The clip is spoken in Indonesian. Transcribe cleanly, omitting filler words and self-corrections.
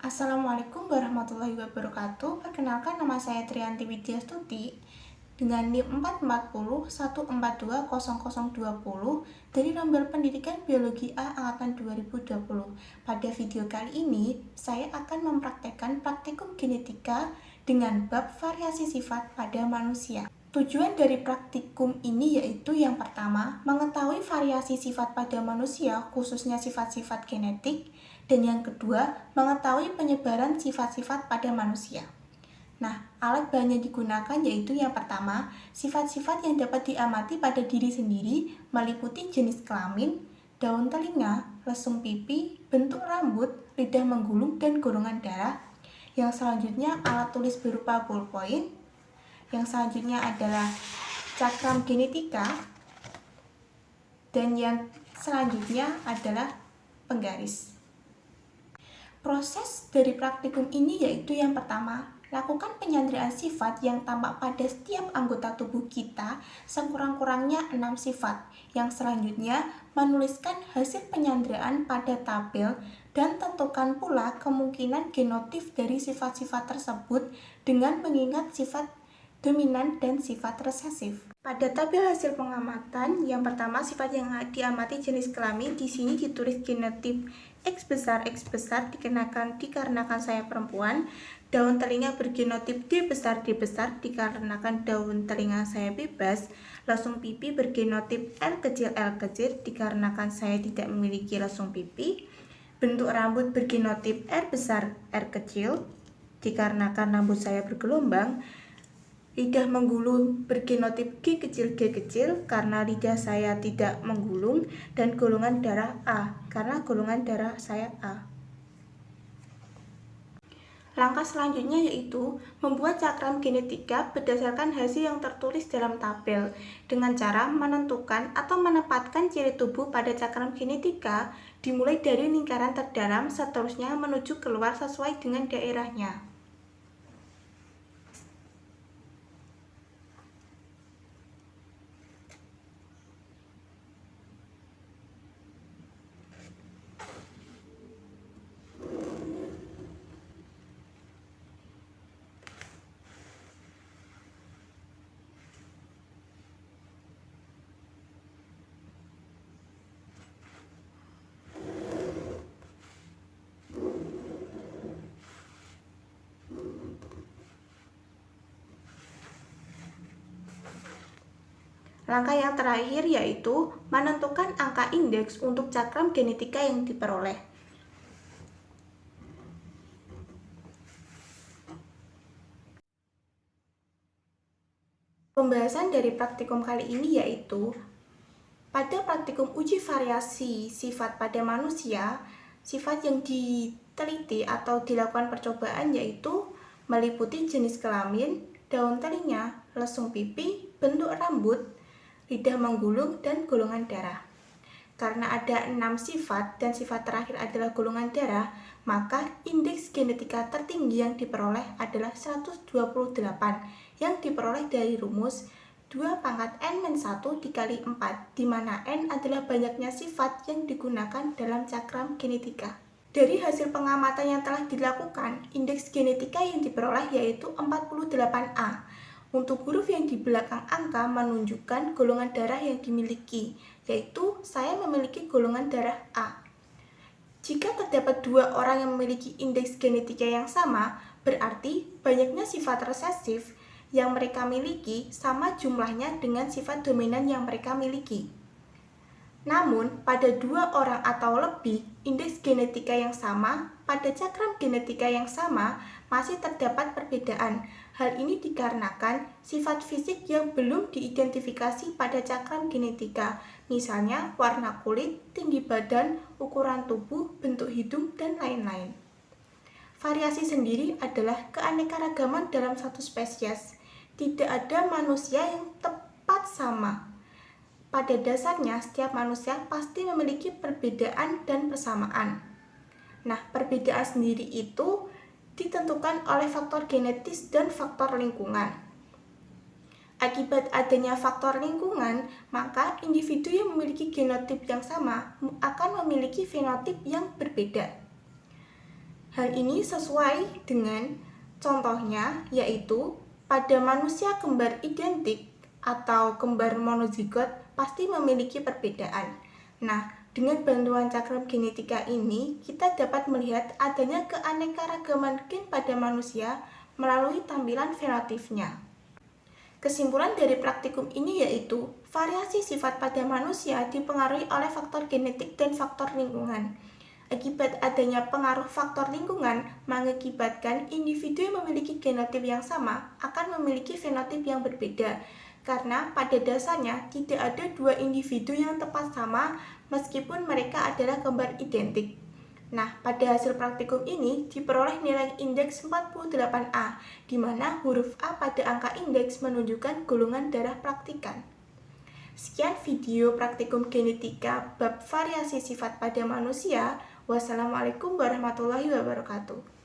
Assalamualaikum warahmatullahi wabarakatuh. Perkenalkan, nama saya Triyanti Widyastuti dengan NIM 440142020 dari Lembar Pendidikan Biologi A angkatan 2020. Pada video kali ini, saya akan mempraktekkan praktikum genetika dengan bab variasi sifat pada manusia. Tujuan dari praktikum ini yaitu yang pertama, mengetahui variasi sifat pada manusia, khususnya sifat-sifat genetik, dan yang kedua, mengetahui penyebaran sifat-sifat pada manusia. Nah, alat bahan yang digunakan yaitu yang pertama, sifat-sifat yang dapat diamati pada diri sendiri meliputi jenis kelamin, daun telinga, lesung pipi, bentuk rambut, lidah menggulung, dan golongan darah. Yang selanjutnya alat tulis berupa ballpoint. Yang selanjutnya adalah cakram genetika. Dan yang selanjutnya adalah penggaris. Proses dari praktikum ini yaitu yang pertama, lakukan penyanderaan sifat yang tampak pada setiap anggota tubuh kita sekurang-kurangnya 6 sifat. Yang selanjutnya, menuliskan hasil penyanderaan pada tabel dan tentukan pula kemungkinan genotip dari sifat-sifat tersebut dengan mengingat sifat dominan dan sifat resesif. Pada tabel hasil pengamatan, yang pertama sifat yang diamati jenis kelamin, di sini ditulis genotip X besar dikarenakan saya perempuan. Daun telinga bergenotip D besar dikarenakan daun telinga saya bebas. Lesung pipi bergenotip L kecil dikarenakan saya tidak memiliki lesung pipi. Bentuk rambut bergenotip R besar R kecil dikarenakan rambut saya bergelombang. Lidah menggulung bergenotip G kecil karena lidah saya tidak menggulung, dan golongan darah A karena golongan darah saya A. Langkah selanjutnya yaitu membuat cakram genetika berdasarkan hasil yang tertulis dalam tabel dengan cara menentukan atau menempatkan ciri tubuh pada cakram genetika dimulai dari lingkaran terdalam seterusnya menuju keluar sesuai dengan daerahnya. Langkah yang terakhir yaitu menentukan angka indeks untuk cakram genetika yang diperoleh. Pembahasan dari praktikum kali ini yaitu pada praktikum uji variasi sifat pada manusia, sifat yang diteliti atau dilakukan percobaan yaitu meliputi jenis kelamin, daun telinga, lesung pipi, bentuk rambut, lidah menggulung, dan golongan darah. Karena ada 6 sifat dan sifat terakhir adalah golongan darah, maka indeks genetika tertinggi yang diperoleh adalah 128 yang diperoleh dari rumus 2 pangkat N-1 dikali 4, di mana N adalah banyaknya sifat yang digunakan dalam cakram genetika. Dari hasil pengamatan yang telah dilakukan, indeks genetika yang diperoleh yaitu 48A. Untuk huruf yang di belakang angka menunjukkan golongan darah yang dimiliki, yaitu saya memiliki golongan darah A. Jika terdapat 2 orang yang memiliki indeks genetika yang sama, berarti banyaknya sifat resesif yang mereka miliki sama jumlahnya dengan sifat dominan yang mereka miliki. Namun, pada 2 orang atau lebih indeks genetika yang sama, pada cakram genetika yang sama, masih terdapat perbedaan. Hal ini dikarenakan sifat fisik yang belum diidentifikasi pada cakram genetika, misalnya warna kulit, tinggi badan, ukuran tubuh, bentuk hidung, dan lain-lain. Variasi sendiri adalah keanekaragaman dalam satu spesies. Tidak ada manusia yang tepat sama. Pada dasarnya, setiap manusia pasti memiliki perbedaan dan persamaan. Nah, perbedaan sendiri itu ditentukan oleh faktor genetis dan faktor lingkungan. Akibat adanya faktor lingkungan, maka individu yang memiliki genotip yang sama akan memiliki fenotip yang berbeda. Hal ini sesuai dengan contohnya, yaitu pada manusia kembar identik atau kembar monozigot pasti memiliki perbedaan. Nah, dengan bantuan cakram genetika ini, kita dapat melihat adanya keanekaragaman gen pada manusia melalui tampilan fenotipnya. Kesimpulan dari praktikum ini yaitu, variasi sifat pada manusia dipengaruhi oleh faktor genetik dan faktor lingkungan. Akibat adanya pengaruh faktor lingkungan, mengakibatkan individu yang memiliki genotip yang sama akan memiliki fenotip yang berbeda. Karena pada dasarnya tidak ada dua individu yang tepat sama meskipun mereka adalah kembar identik. Nah, pada hasil praktikum ini diperoleh nilai indeks 48A, di mana huruf A pada angka indeks menunjukkan golongan darah praktikan. Sekian video praktikum genetika bab variasi sifat pada manusia. Wassalamualaikum warahmatullahi wabarakatuh.